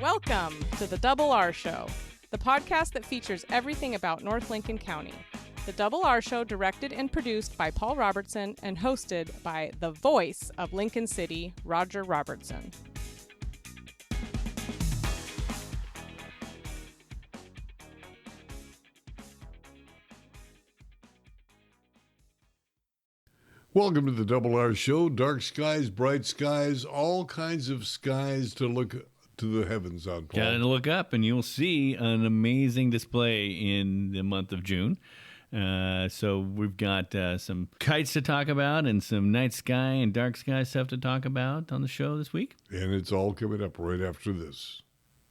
Welcome to the Double R Show, the podcast that features everything about North Lincoln County. The Double R Show, directed and produced by Paul Robertson and hosted by the voice of Lincoln City, Roger Robertson. Welcome to the Double R Show. Dark skies, bright skies, all kinds of skies to look to the heavens on. Paul. Gotta look up and you'll see an amazing display in the month of June. So we've got some kites to talk about and some night sky and dark sky stuff to talk about on the show this week. And it's all coming up right after this.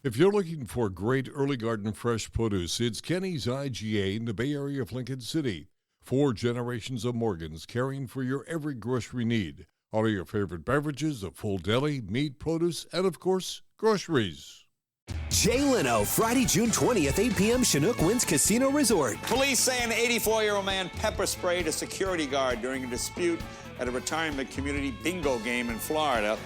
If you're looking for great early garden fresh produce, it's Kenny's IGA in the Bay Area of Lincoln City. 4 generations of Morgans caring for your every grocery need. All of your favorite beverages, a full deli, meat, produce, and of course, groceries. Jay Leno, Friday, June 20th, 8 p.m., Chinook Winds Casino Resort. Police say an 84-year-old man pepper sprayed a security guard during a dispute at a retirement community bingo game in Florida.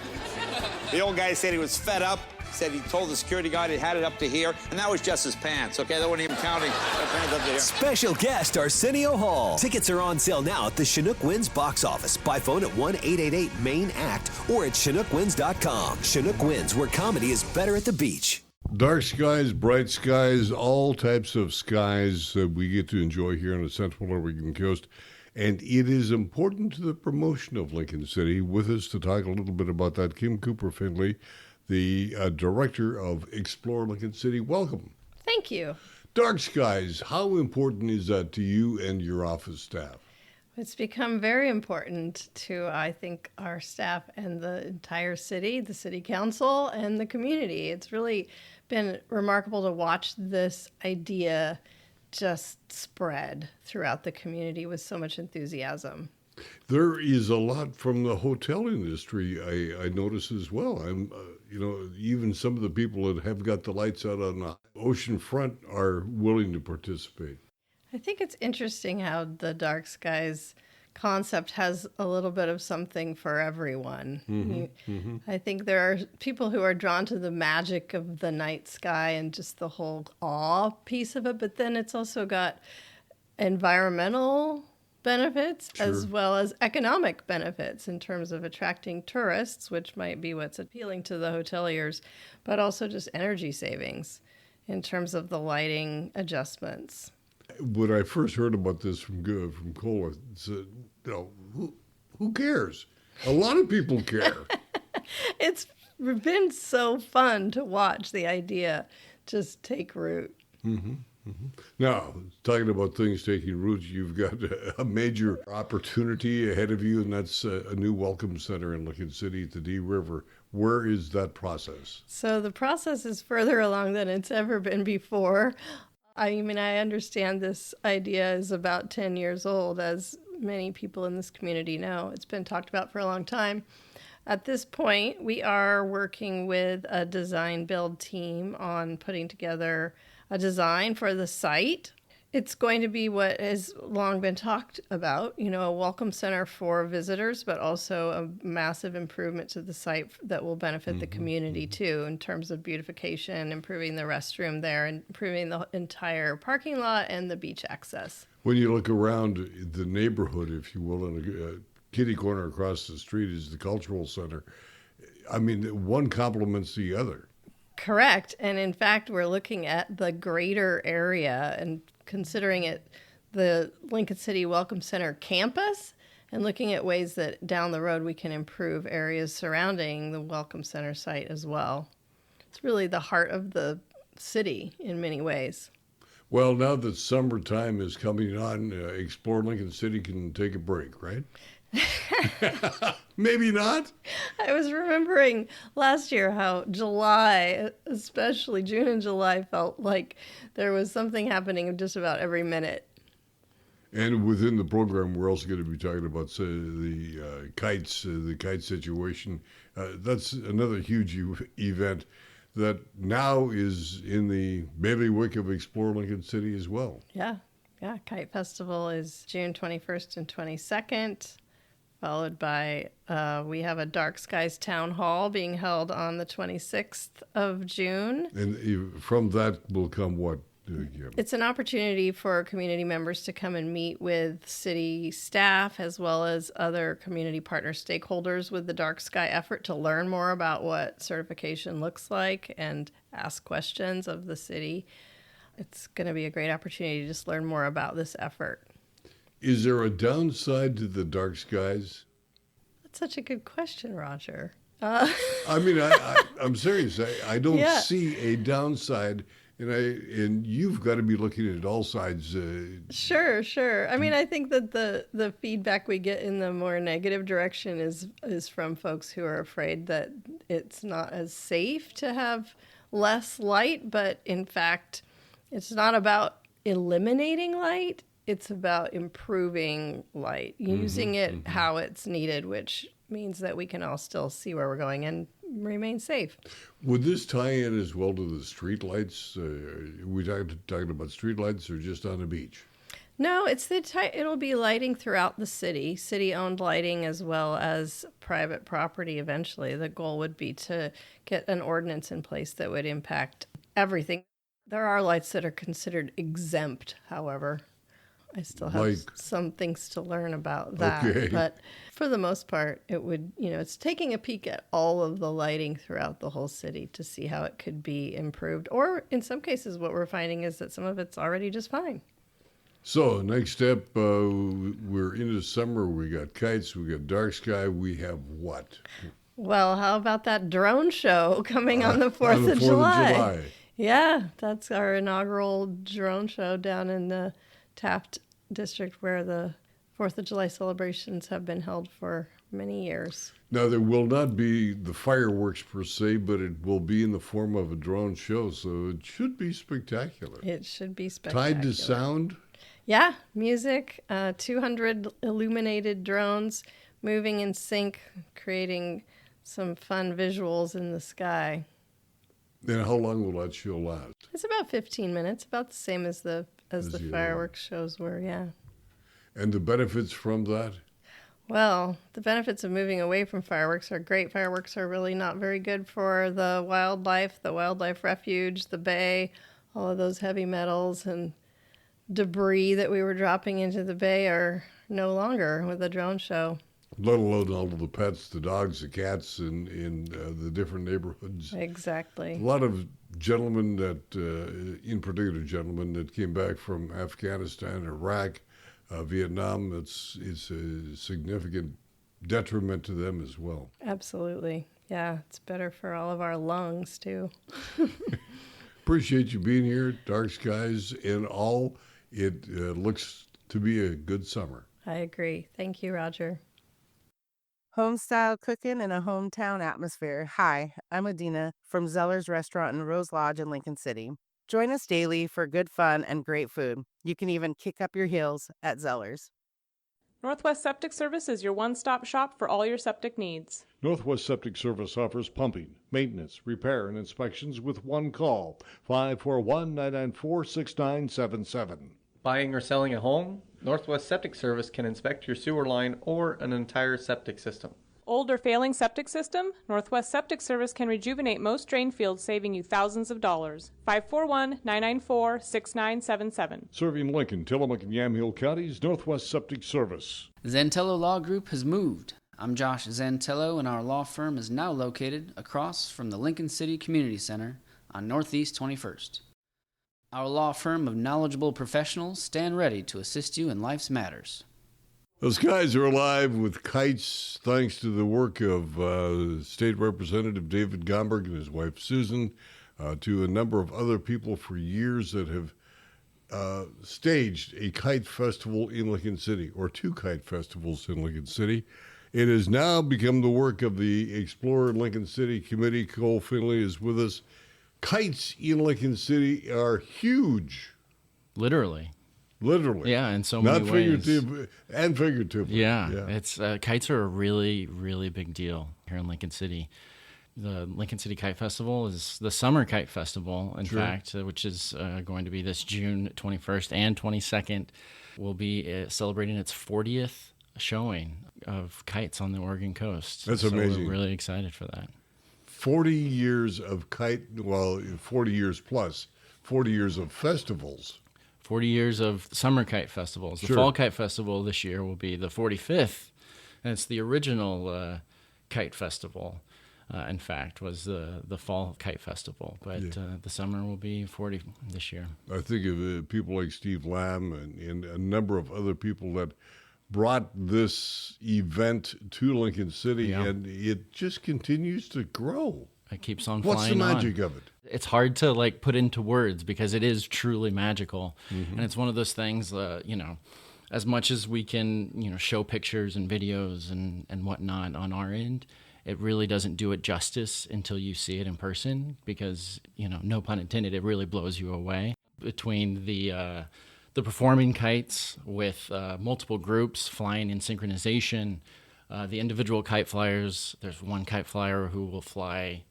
The old guy said he was fed up. Said he told the security guard he had it up to here, and that was just his pants, okay? That wasn't even counting pants up to here. Special guest Arsenio Hall. Tickets are on sale now at the Chinook Winds box office. By phone at 1-888-MAIN-ACT or at ChinookWinds.com. Chinook Winds, where comedy is better at the beach. Dark skies, bright skies, all types of skies we get to enjoy here on the Central Oregon coast. And it is important to the promotion of Lincoln City. With us to talk a little bit about that, Kim Cooper-Findlay, the director of Explore Lincoln City. Welcome. Thank you. Dark skies, how important is that to you and your office staff? It's become very important to, I think, our staff and the entire city, the city council, and the community. It's really been remarkable to watch this idea just spread throughout the community with so much enthusiasm. There is a lot from the hotel industry, I notice as well. Even some of the people that have got the lights out on the ocean front are willing to participate. I think it's interesting how the dark skies concept has a little bit of something for everyone. I think there are people who are drawn to the magic of the night sky and just the whole awe piece of it, but then it's also got environmental benefits as well as economic benefits in terms of attracting tourists, which might be what's appealing to the hoteliers, but also just energy savings in terms of the lighting adjustments. When I first heard about this from Cole, I said, who cares? A lot of people care. It's been so fun to watch the idea just take root. Now, talking about things taking root, you've got a major opportunity ahead of you, and that's a new welcome center in Lincoln City at the Dee River. Where is that process? So the process is further along than it's ever been before. I mean, I understand this idea is about 10 years old, as many people in this community know. It's been talked about for a long time. At this point, we are working with a design build team on putting together a design for the site. It's going to be what has long been talked about, a welcome center for visitors, but also a massive improvement to the site that will benefit the community too, in terms of beautification, improving the restroom there, and improving the entire parking lot and the beach access. When you look around the neighborhood, if you will, in a kitty corner across the street is the cultural center. I mean, one complements the other. Correct. And in fact, we're looking at the greater area and considering it the Lincoln City Welcome Center campus and looking at ways that down the road we can improve areas surrounding the Welcome Center site as well. It's really the heart of the city in many ways. Well, now that summertime is coming on, Explore Lincoln City can take a break, right? Maybe not. I was remembering last year how July, especially June and July, felt like there was something happening just about every minute. And within the program, we're also going to be talking about the kites, the kite situation. That's another huge event that now is in the bailiwick of Explore Lincoln City as well. Yeah. Kite Festival is June 21st and 22nd. followed by we have a Dark Skies Town Hall being held on the 26th of June. And from that will come what? It's an opportunity for community members to come and meet with city staff as well as other community partner stakeholders with the Dark Sky effort to learn more about what certification looks like and ask questions of the city. It's going to be a great opportunity to just learn more about this effort. Is there a downside to the dark skies? That's such a good question, Roger. I mean, I'm serious. I don't see a downside, and you've got to be looking at all sides. Sure. I mean, I think that the feedback we get in the more negative direction is from folks who are afraid that it's not as safe to have less light, but in fact, it's not about eliminating light. It's about improving light, using it how it's needed, which means that we can all still see where we're going and remain safe. Would this tie in as well to the street lights? Are we talking about street lights or just on the beach? No, it'll be lighting throughout the city-owned lighting as well as private property eventually. The goal would be to get an ordinance in place that would impact everything. There are lights that are considered exempt, however. I still have some things to learn about that. Okay. But for the most part, it would, it's taking a peek at all of the lighting throughout the whole city to see how it could be improved. Or in some cases, what we're finding is that some of it's already just fine. So next step, we're into summer. We got kites, we got dark sky. We have what? Well, how about that drone show coming on the 4th of July? Yeah, that's our inaugural drone show down in the Taft district where the 4th of July celebrations have been held for many years. Now, there will not be the fireworks per se, but it will be in the form of a drone show, so it should be spectacular. It should be spectacular. Tied to sound? Yeah, music, 200 illuminated drones moving in sync, creating some fun visuals in the sky. And how long will that show last? It's about 15 minutes, about the same as the fireworks shows were, yeah. And the benefits from that? Well, the benefits of moving away from fireworks are great. Fireworks are really not very good for the wildlife refuge, the bay, all of those heavy metals and debris that we were dropping into the bay are no longer with the drone show. Let alone all of the pets, the dogs, the cats in the different neighborhoods. Exactly. A lot of gentlemen in particular gentlemen that came back from Afghanistan, Iraq, Vietnam, it's a significant detriment to them as well. Absolutely. Yeah, it's better for all of our lungs, too. Appreciate you being here. Dark skies and all. It looks to be a good summer. I agree. Thank you, Roger. Home-style cooking in a hometown atmosphere. Hi, I'm Adina from Zeller's Restaurant in Rose Lodge in Lincoln City. Join us daily for good fun and great food. You can even kick up your heels at Zeller's. Northwest Septic Service is your one-stop shop for all your septic needs. Northwest Septic Service offers pumping, maintenance, repair, and inspections with one call, 541-994-6977. Buying or selling a home? Northwest Septic Service can inspect your sewer line or an entire septic system. Old or failing septic system? Northwest Septic Service can rejuvenate most drain fields, saving you thousands of dollars. 541-994-6977. Serving Lincoln, Tillamook, and Yamhill counties, Northwest Septic Service. Zantello Law Group has moved. I'm Josh Zantello, and our law firm is now located across from the Lincoln City Community Center on Northeast 21st. Our law firm of knowledgeable professionals stand ready to assist you in life's matters. The skies are alive with kites thanks to the work of State Representative David Gomberg and his wife Susan, to a number of other people for years that have staged a kite festival in Lincoln City, or two kite festivals in Lincoln City. It has now become the work of the Explorer Lincoln City Committee. Cole Finley is with us. Kites in Lincoln City are huge. Literally. Yeah, in so many ways. Not figuratively. Yeah. It's kites are a really, really big deal here in Lincoln City. The Lincoln City Kite Festival is the Summer Kite Festival, in fact, which is going to be this June 21st and 22nd. We'll be celebrating its 40th showing. of kites on the Oregon coast. That's so amazing. We're really excited for that. 40 years of 40 years plus, 40 years of festivals. 40 years of summer kite festivals. The Sure. Fall Kite Festival this year will be the 45th, and it's the original kite festival. In fact, was the Fall Kite Festival, but the summer will be 40 this year. I think of people like Steve Lamb and a number of other people that brought this event to Lincoln City, and it just continues to grow. It keeps on What's flying the on. magic of it? It's hard to like put into words because it is truly magical, and it's one of those things. As much as we can, show pictures and videos and whatnot on our end, it really doesn't do it justice until you see it in person. Because no pun intended, it really blows you away. Between the performing kites with multiple groups flying in synchronization, the individual kite flyers. There's one kite flyer who will fly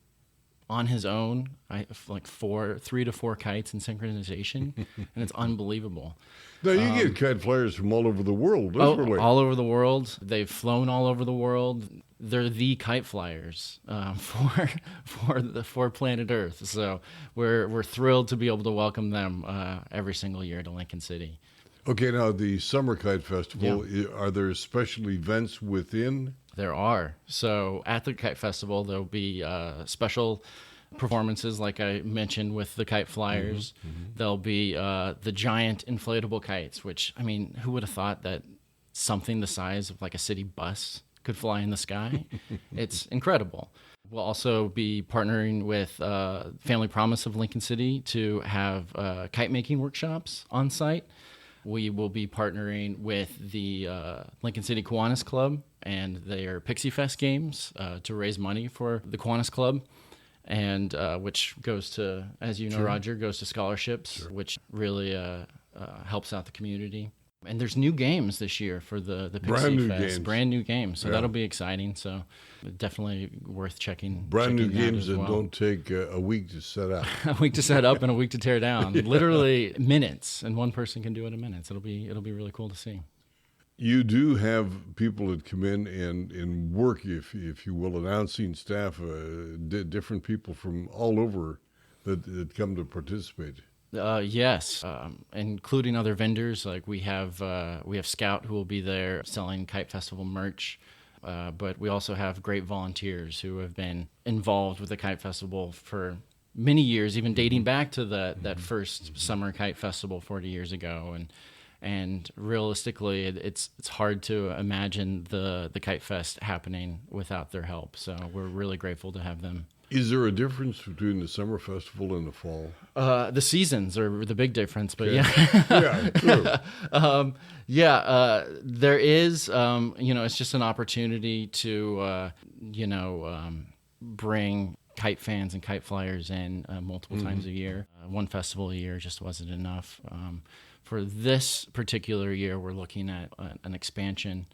on his own, like 3 to 4 kites in synchronization, and it's unbelievable. Now, you get kite flyers from all over the world, literally. All over the world. They've flown all over the world. They're the kite flyers for planet Earth. So we're thrilled to be able to welcome them every single year to Lincoln City. Okay, now the Summer Kite Festival, are there special events within? There are. So at the Kite Festival, there'll be special performances, like I mentioned, with the kite flyers. There'll be the giant inflatable kites, which, I mean, who would have thought that something the size of like a city bus could fly in the sky? It's incredible. We'll also be partnering with Family Promise of Lincoln City to have kite making workshops on site. We will be partnering with the Lincoln City Kiwanis Club and their Pixie Fest games to raise money for the Kiwanis Club, and which goes to, as you know, Roger, goes to scholarships, which really helps out the community. And there's new games this year for the Pixie Fest. Brand new games. So that'll be exciting. So definitely worth checking. Brand new games that well. don't take a week to set up. A week to set up and a week to tear down. Literally minutes, and one person can do it in minutes. It'll be really cool to see. You do have people that come in and work, if you will, announcing staff, different people from all over that come to participate. Yes, including other vendors. Like we have Scout, who will be there selling Kite Festival merch, but we also have great volunteers who have been involved with the Kite Festival for many years, even dating back to that first summer Kite Festival 40 years ago. And realistically, it's hard to imagine the Kite Fest happening without their help. So we're really grateful to have them. Is there a difference between the summer festival and the fall? The seasons are the big difference, but yeah, true. There is. It's just an opportunity to, bring kite fans and kite flyers in multiple times a year. One festival a year just wasn't enough. For this particular year, we're looking at an expansion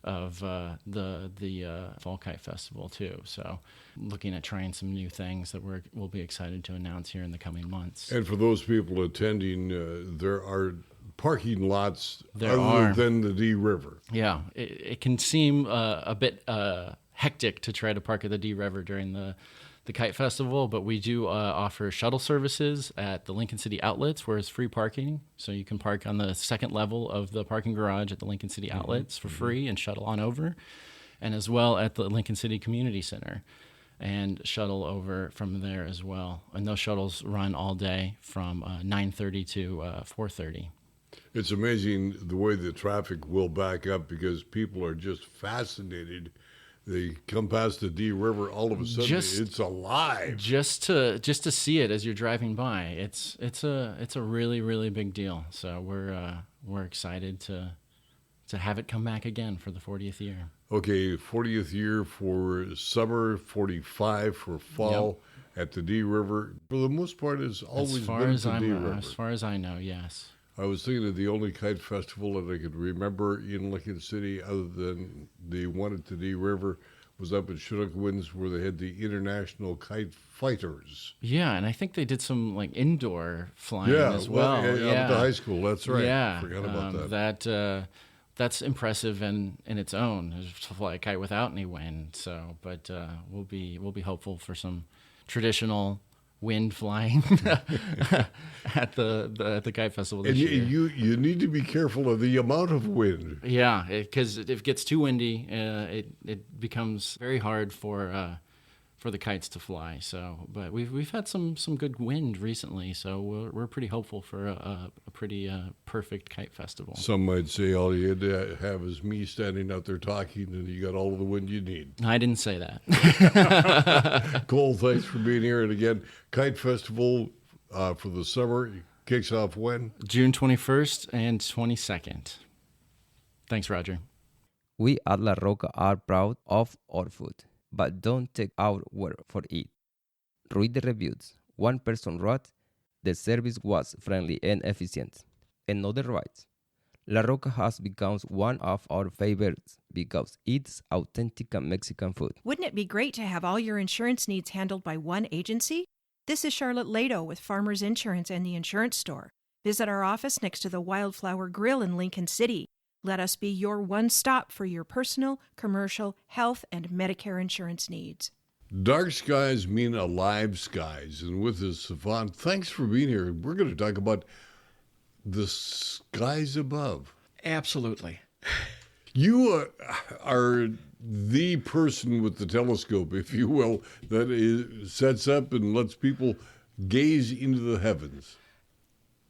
of the Fall Kite Festival too. So looking at trying some new things that we'll be excited to announce here in the coming months. And for those people attending, there are parking lots other than the Dee River. Yeah, it can seem a bit hectic to try to park at the Dee River during the Kite Festival, but we do offer shuttle services at the Lincoln City outlets where it's free parking. So you can park on the second level of the parking garage at the Lincoln City outlets for free and shuttle on over, and as well at the Lincoln City Community Center and shuttle over from there as well. And those shuttles run all day from 9:30 to 4:30. It's amazing the way the traffic will back up because people are just fascinated. They come past the Dee River, all of a sudden it's alive. Just to see it as you're driving by, it's a really, really big deal. So we're excited to have it come back again for the 40th year. Okay, 40th year for summer, 45 for fall at the Dee River. For the most part, it's always been the Dee River. As far as I know, yes. I was thinking of the only kite festival that I could remember in Lincoln City other than the one at the Dee River was up at Chinook Winds where they had the International Kite Fighters. Yeah, and I think they did some like indoor flying as well. Up at the high school, that's right. Yeah. Forgot about that. that's impressive in its own, to fly a kite without any wind. So, but we'll be hopeful for some traditional wind flying at the kite festival this year. You need to be careful of the amount of wind. Yeah, because if it gets too windy, it becomes very hard for the kites to fly. So, but we've had some good wind recently, so we're pretty hopeful for a pretty perfect kite festival. Some might say all you had to have is me standing out there talking, and you got all of the wind you need. I didn't say that. Cole, thanks for being here. And again, Kite Festival for the summer kicks off when? June 21st and 22nd. Thanks, Roger. We at La Roca are proud of our food, but don't take our word for it. Read the reviews. One person wrote, "The service was friendly and efficient." Another writes, "La Roca has become one of our favorites because it's authentic Mexican food." Wouldn't it be great to have all your insurance needs handled by one agency? This is Charlotte Lado with Farmers Insurance and the Insurance Store. Visit our office next to the Wildflower Grill in Lincoln City. Let us be your one stop for your personal, commercial, health, and Medicare insurance needs. Dark skies mean alive skies. And with us, Savant, thanks for being here. We're going to talk about the skies above. Absolutely. You are the person with the telescope, if you will, that sets up and lets people gaze into the heavens.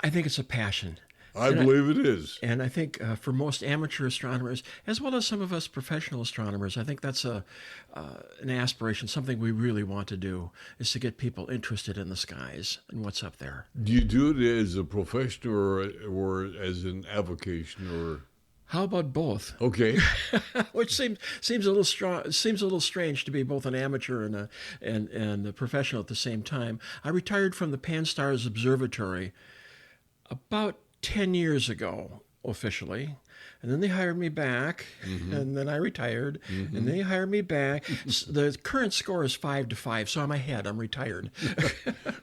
I think it's a passion. I believe it is. And I think for most amateur astronomers, as well as some of us professional astronomers, I think that's an aspiration, something we really want to do, is to get people interested in the skies and what's up there. Do you do it as a profession or as an avocation, or? How about both? Okay. Which seems a little strong. Seems a little strange to be both an amateur and a professional at the same time. I retired from the Pan-STARRS Observatory about 10 years ago, officially. And then they hired me back, and then I retired, and they hired me back. The current score is 5-5, so I'm ahead. I'm retired.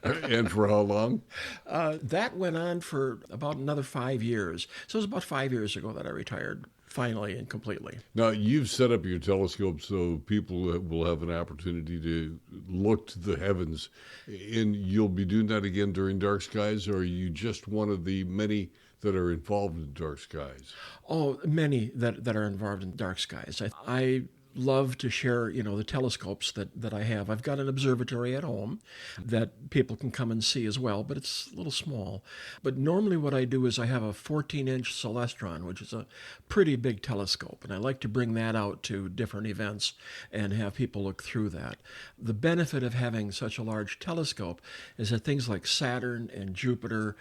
And for how long? That went on for about another 5 years. So it was about 5 years ago that I retired, finally and completely. Now, you've set up your telescope so people will have an opportunity to look to the heavens. And you'll be doing that again during dark skies, or are you just one of the many that are involved in dark skies? Oh, many that are involved in dark skies. I love to share, the telescopes that I have. I've got an observatory at home that people can come and see as well, but it's a little small. But normally what I do is I have a 14-inch Celestron, which is a pretty big telescope, and I like to bring that out to different events and have people look through that. The benefit of having such a large telescope is that things like Saturn and Jupiter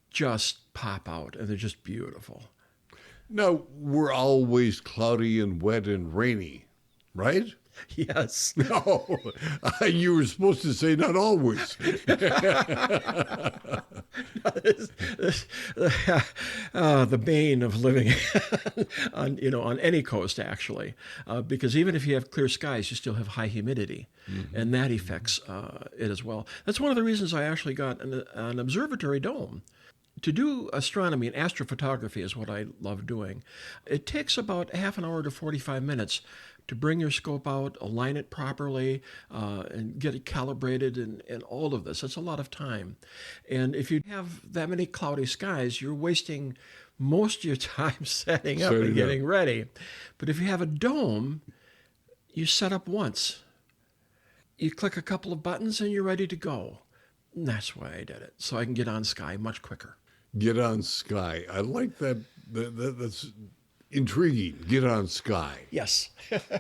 just pop out, and they're just beautiful. Now, we're always cloudy and wet and rainy, right? Yes. No, you were supposed to say not always. The bane of living on any coast, actually, because even if you have clear skies, you still have high humidity, and that affects it as well. That's one of the reasons I actually got an observatory dome. To do astronomy and astrophotography is what I love doing. It takes about half an hour to 45 minutes to bring your scope out, align it properly, and get it calibrated and all of this. It's a lot of time. And if you have that many cloudy skies, you're wasting most of your time setting up and getting ready. But if you have a dome, you set up once. You click a couple of buttons and you're ready to go. And that's why I did it, so I can get on sky much quicker. Get on sky. I like that. That's intriguing. Get on sky. Yes.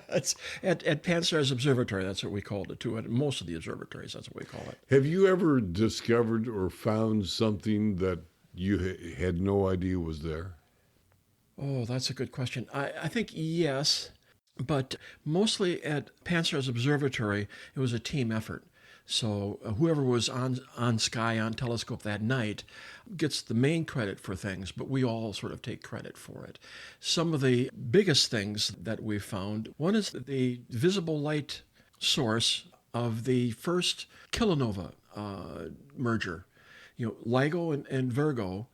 It's at Pan-STARRS Observatory, that's what we called it too. At most of the observatories, that's what we call it. Have you ever discovered or found something that you had no idea was there? Oh, that's a good question. I think yes, but mostly at Pan-STARRS Observatory, it was a team effort. So whoever was on sky, on telescope that night, gets the main credit for things, but we all sort of take credit for it. Some of the biggest things that we found, one is the visible light source of the first kilonova merger. LIGO and Virgo,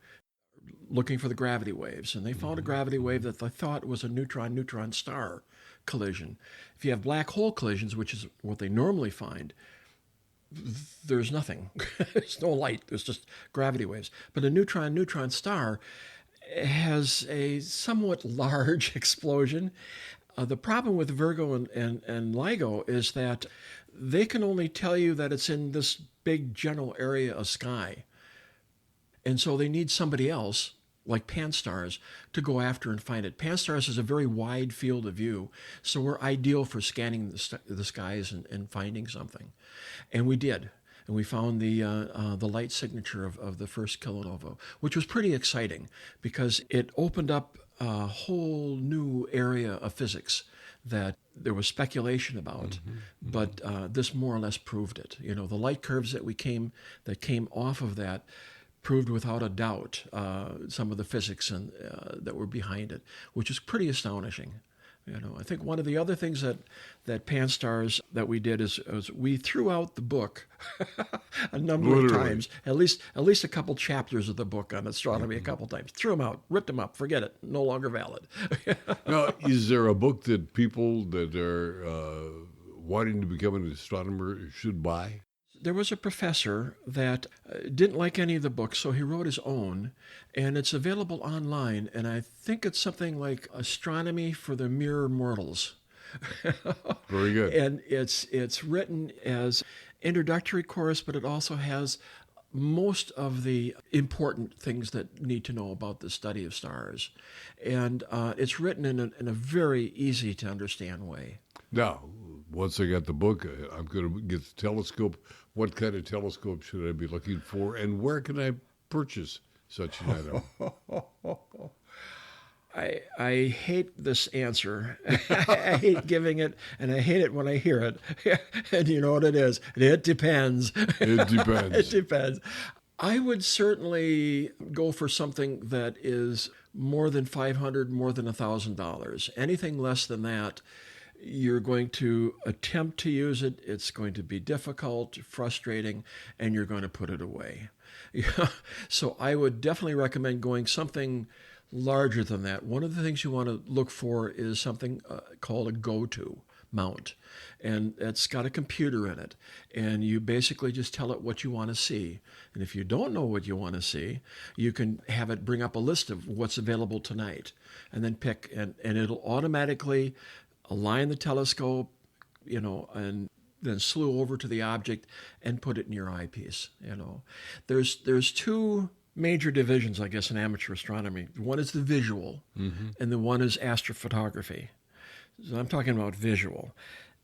looking for the gravity waves, and they found a gravity wave that they thought was a neutron-neutron star collision. If you have black hole collisions, which is what they normally find, there's nothing. There's no light. There's just gravity waves. But a neutron-neutron star has a somewhat large explosion. The problem with Virgo and LIGO is that they can only tell you that it's in this big general area of sky. And so they need somebody else, like Pan-STARRS, to go after and find it. Pan-STARRS is a very wide field of view, so we're ideal for scanning the skies and finding something. And we did. And we found the light signature of the first kilonova, which was pretty exciting because it opened up a whole new area of physics that there was speculation about, but this more or less proved it. You know, the light curves that came off of that proved without a doubt some of the physics that were behind it, which is pretty astonishing. You know, I think one of the other things that Pan-STARRS that we did is we threw out the book a number of times, at least a couple chapters of the book on astronomy a couple times. Threw them out, ripped them up, forget it, no longer valid. Now, is there a book that people that are wanting to become an astronomer should buy? There was a professor that didn't like any of the books, so he wrote his own, and it's available online, and I think it's something like Astronomy for the Mere Mortals. Very good. And it's written as introductory course, but it also has most of the important things that need to know about the study of stars. And it's written in a very easy to understand way. Now, once I got the book, I'm going to get the telescope. What kind of telescope should I be looking for, and where can I purchase such an item? I hate this answer. I hate giving it, and I hate it when I hear it. And you know what it is? It depends. It depends. It depends. I would certainly go for something that is more than $500, more than $1,000. Anything less than that, you're going to attempt to use it. It's going to be difficult, frustrating, and you're going to put it away. So I would definitely recommend going something larger than that. One of the things you want to look for is something called a go-to mount. And it's got a computer in it. And you basically just tell it what you want to see. And if you don't know what you want to see, you can have it bring up a list of what's available tonight. And then pick, and it'll automatically align the telescope, you know, and then slew over to the object and put it in your eyepiece. You know, there's two major divisions, I guess, in amateur astronomy. One is the visual, and the one is astrophotography. So I'm talking about visual.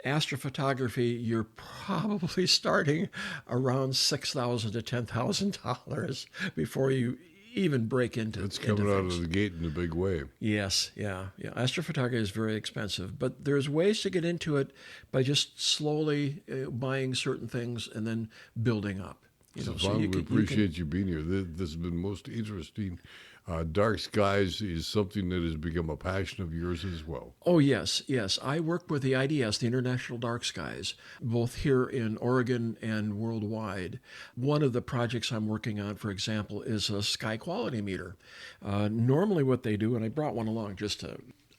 Astrophotography, you're probably starting around $6,000 to $10,000 before you even break into It's coming out of the gate in a big way. Yes, yeah. Astrophotography is very expensive, but there's ways to get into it by just slowly buying certain things and then building up. We appreciate you being here. This has been most interesting. Dark skies is something that has become a passion of yours as well. Oh, yes. I work with the IDS, the International Dark Skies, both here in Oregon and worldwide. One of the projects I'm working on, for example, is a sky quality meter. Normally what they do, and I brought one along just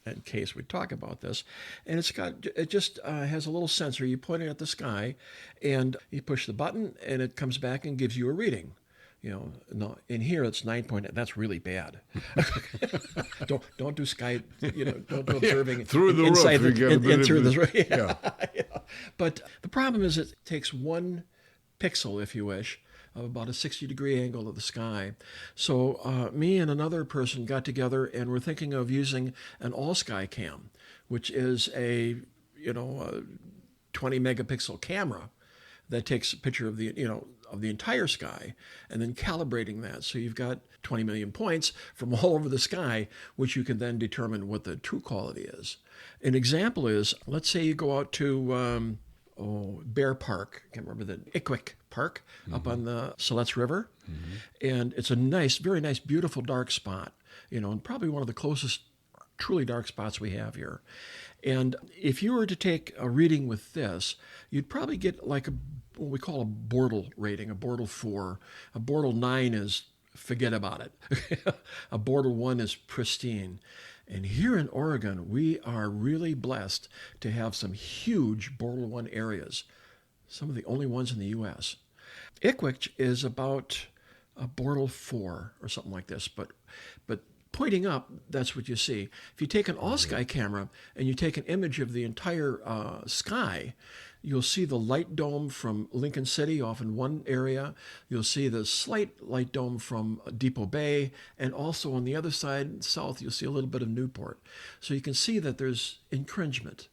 in case we talk about this, and it just has a little sensor. You point it at the sky, and you push the button, and it comes back and gives you a reading. You know, no, in here it's 9.8. That's really bad. Don't do sky. You know, don't do observing through the inside roof. Through the roof. Yeah. But the problem is it takes one pixel, if you wish, of about a 60-degree angle of the sky. So me and another person got together and we're thinking of using an all-sky cam, which is a 20 megapixel camera that takes a picture of the entire sky and then calibrating that. So you've got 20 million points from all over the sky, which you can then determine what the true quality is. An example is, let's say you go out to Bear Park, I can't remember the Iqaluit Park, up on the Siletz River. And it's a nice, very nice, beautiful dark spot, and probably one of the closest truly dark spots we have here. And if you were to take a reading with this, you'd probably get like what we call a Bortle rating, a Bortle 4. A Bortle 9 is forget about it. A Bortle 1 is pristine. And here in Oregon, we are really blessed to have some huge Bortle 1 areas, some of the only ones in the U.S. Ickwich is about a Bortle 4 or something like this, but pointing up, that's what you see. If you take an all-sky camera and you take an image of the entire sky, you'll see the light dome from Lincoln City off in one area. You'll see the slight light dome from Depot Bay, and also on the other side, south, you'll see a little bit of Newport. So you can see that there's encroachment,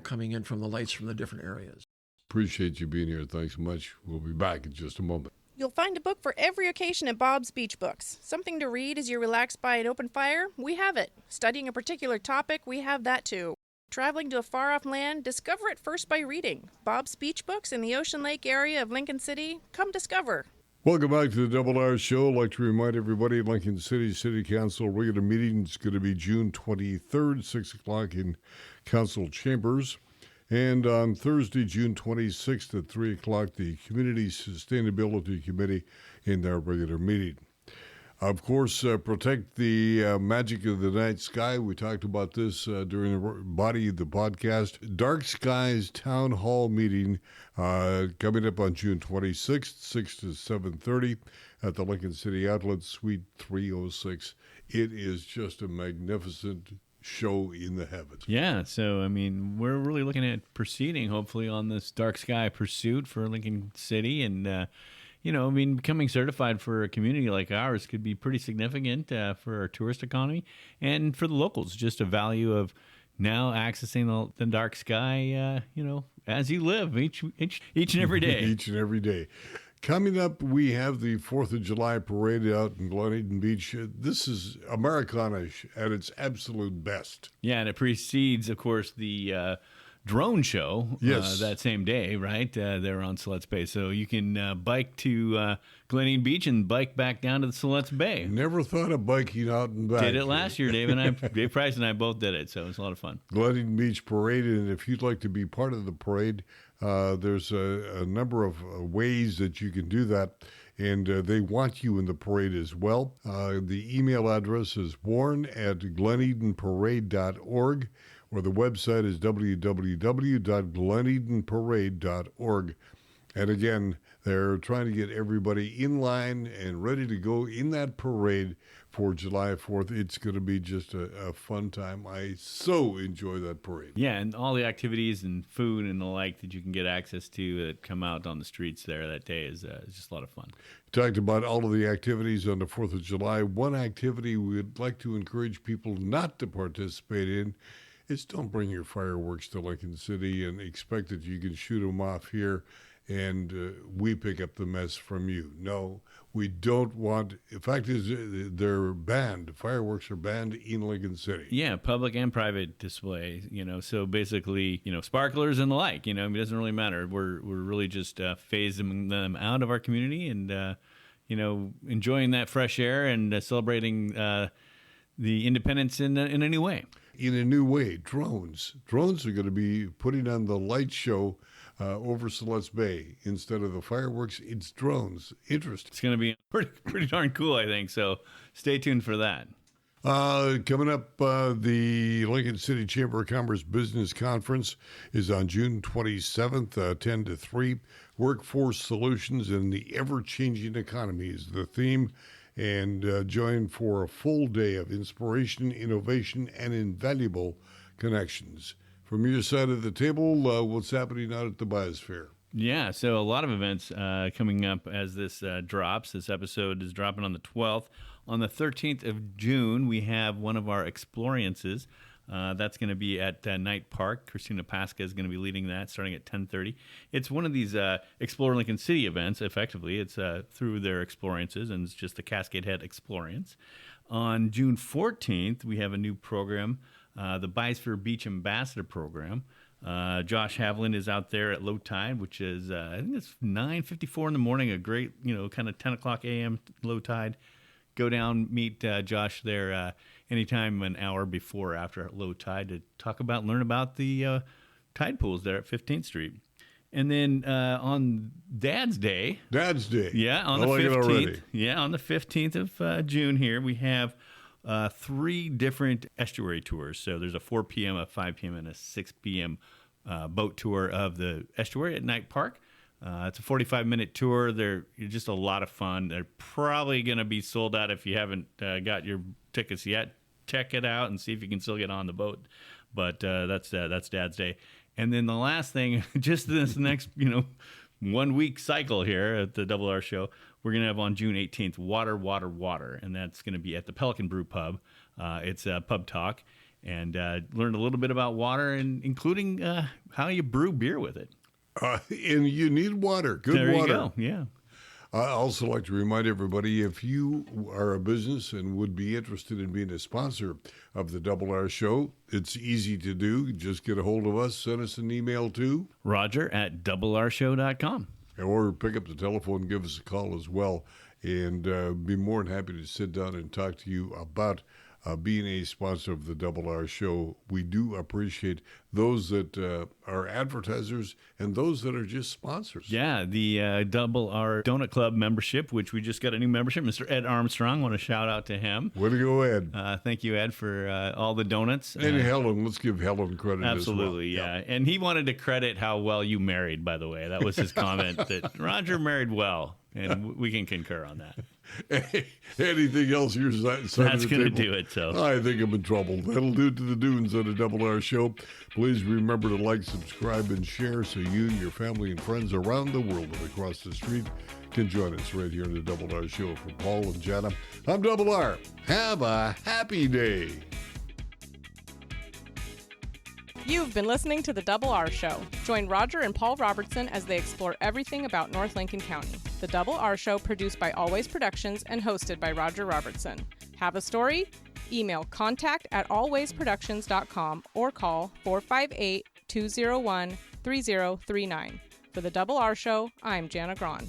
coming in from the lights from the different areas. Appreciate you being here. Thanks so much. We'll be back in just a moment. You'll find a book for every occasion at Bob's Beach Books. Something to read as you relax by an open fire? We have it. Studying a particular topic? We have that too. Traveling to a far-off land? Discover it first by reading. Bob's Beach Books in the Ocean Lake area of Lincoln City? Come discover. Welcome back to the Double R Show. I'd like to remind everybody Lincoln City City Council regular meeting is going to be June 23rd, 6 o'clock in Council Chambers. And on Thursday, June 26th at 3 o'clock, the Community Sustainability Committee in their regular meeting. Of course, protect the magic of the night sky. We talked about this during the body of the podcast. Dark Skies Town Hall meeting coming up on June 26th, 6 to 7:30 at the Lincoln City Outlet, Suite 306. It is just a magnificent show in the heavens. Yeah, so, we're really looking at proceeding, hopefully, on this dark sky pursuit for Lincoln City. And, becoming certified for a community like ours could be pretty significant for our tourist economy and for the locals. Just a value of now accessing the dark sky, as you live each and every day. Each and every day. Coming up, we have the 4th of July parade out in Glen Eden Beach. This is Americana-ish at its absolute best. Yeah, and it precedes, of course, the drone show that same day, right? There on Siletz Bay. So you can bike to Glen Eden Beach and bike back down to the Siletz Bay. Never thought of biking out and back. Did it last year, Dave Price and I both did it, so it was a lot of fun. Glen Eden Beach Parade, and if you'd like to be part of the parade, there's a number of ways that you can do that, and they want you in the parade as well. The email address is warren@glenedenparade.org, or the website is www.glenedenparade.org. And again, they're trying to get everybody in line and ready to go in that parade for July 4th. It's going to be just a fun time. I so enjoy that parade. Yeah, and all the activities and food and the like that you can get access to that come out on the streets there that day is just a lot of fun. Talked about all of the activities on the 4th of July. One activity we'd like to encourage people not to participate in is don't bring your fireworks to Lincoln City and expect that you can shoot them off here and we pick up the mess from you. No, we don't want. The fact is, they're banned. Fireworks are banned in Lincoln City. Yeah, public and private display. So basically, sparklers and the like. It doesn't really matter. We're really just phasing them out of our community and enjoying that fresh air and celebrating the independence in a new way. In a new way, drones. Drones are going to be putting on the light show over Siletz Bay. Instead of the fireworks, it's drones. Interesting. It's going to be pretty darn cool, I think. So stay tuned for that. Coming up, the Lincoln City Chamber of Commerce Business Conference is on June 27th, 10 to 3. Workforce Solutions in the Ever-Changing Economy is the theme. And join for a full day of inspiration, innovation, and invaluable connections. From your side of the table, what's happening out at the Biosphere? Yeah, so a lot of events coming up as this drops. This episode is dropping on the 12th. On the 13th of June, we have one of our Exploriences. That's going to be at Knight Park. Christina Pasca is going to be leading that starting at 10:30. It's one of these Explore Lincoln City events, effectively. It's through their Exploriences, and it's just the Cascade Head Explorience. On June 14th, we have a new program, the Biosphere Beach Ambassador Program. Josh Haviland is out there at low tide, which is, I think it's 9:54 in the morning, a great, kind of 10 o'clock a.m. low tide. Go down, meet Josh there anytime an hour before or after low tide to learn about the tide pools there at 15th Street. And then on Dad's Day. Dad's Day. Yeah, on the 15th. Yeah, on the 15th of June here, we have 3 different estuary tours. So there's a 4 p.m., a 5 p.m., and a 6 p.m. Boat tour of the estuary at Knight Park. It's a 45-minute tour. They're just a lot of fun. They're probably going to be sold out if you haven't got your tickets yet. Check it out and see if you can still get on the boat. But that's Dad's Day. And then the last thing, just this next 1 week cycle here at the Double R Show, we're going to have on June 18th, Water, Water, Water. And that's going to be at the Pelican Brew Pub. It's a pub talk. And learn a little bit about water, and including how you brew beer with it. And you need water. Good there water. There you go, yeah. I also like to remind everybody, if you are a business and would be interested in being a sponsor of the Double R Show, it's easy to do. Just get a hold of us. Send us an email to Roger@doublershow.com. Or pick up the telephone and give us a call as well. And be more than happy to sit down and talk to you about being a sponsor of the Double R Show. We do appreciate those that are advertisers and those that are just sponsors. Yeah, the Double R Donut Club membership, which we just got a new membership. Mr. Ed Armstrong, I want to shout out to him. Way to go, Ed. Thank you, Ed, for all the donuts. And Helen, let's give Helen credit absolutely, as well. Yeah. And he wanted to credit how well you married, by the way. That was his comment, that Roger married well. And we can concur on that. Anything else your side That's going to do it. So I think I'm in trouble. That'll do it to the Dunes on the Double R Show. Please remember to like, subscribe, and share so you, your family, and friends around the world and across the street can join us right here on the Double R Show. For Paul and Jana, I'm Double R. Have a happy day. You've been listening to The Double R Show. Join Roger and Paul Robertson as they explore everything about North Lincoln County. The Double R Show, produced by Always Productions and hosted by Roger Robertson. Have a story? Email contact@alwaysproductions.com or call 458-201-3039. For The Double R Show, I'm Jana Grawn.